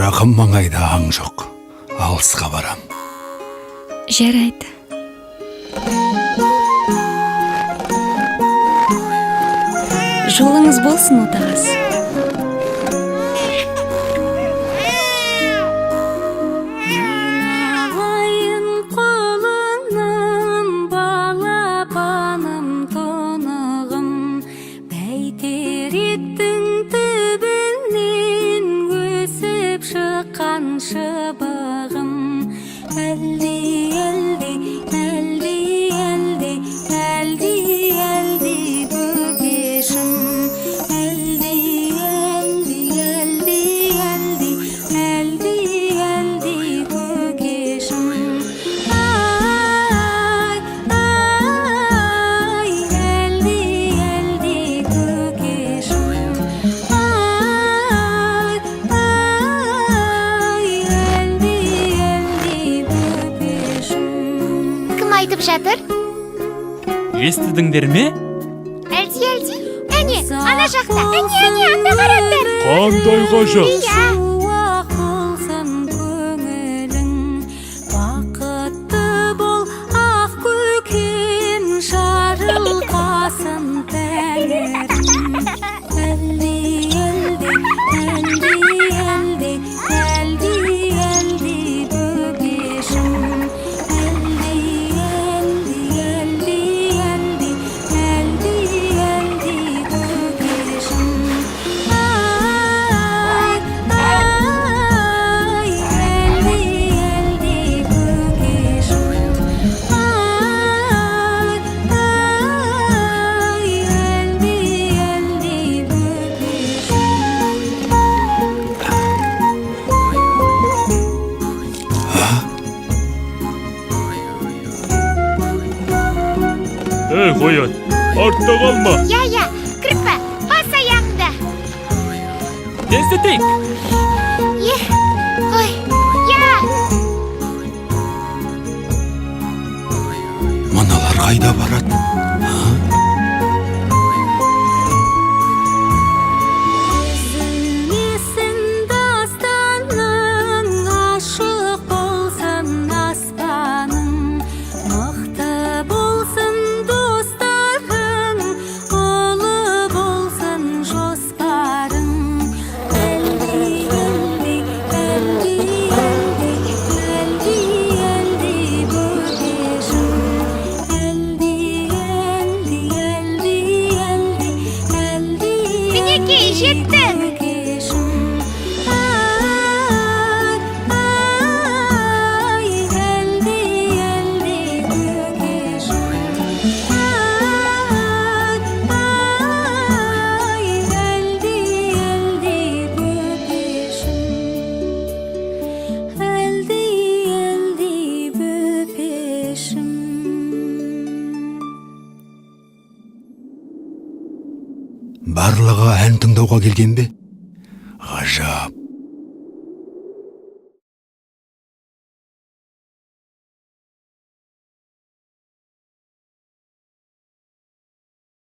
Жакын маңайда аң жок. Алыска барам. Жарайды. Жолыңыз болсын, отағыз. Şabağım eldi eldi eldi eldi eldi eldi bögeşim eldi eldi eldi eldi eldi eldi bögeşim ay ay eldi eldi bögeşim ay айтып жатыр? Естідіңдер ме? Әлди, әне, ана жақта, әне, анда қараңдар. Қандай ғажап. Иә. Бақытты бол, ақ көкен жарылқасын тәңірім. Әлди, әлди, әлди, әлди, әлди, әлди бөбешім. Қоян, артта қалма. Иә, кіріппі, бас аяғыңды. Тездетейік. Ой, иә. Мыналар қайда барады? Үзілмесін дастаның, ашық болсын аспаның, мықты болсын достарың, ұлы болсын жоспарың. Әлди, әлди, әлди, әлди, әлди, әлди бөбешім. Әлди, әлди, әлди, әлди, әлди, мінекей, жеттің. Барлығы ән тыңдауға келген бе? Ғажап.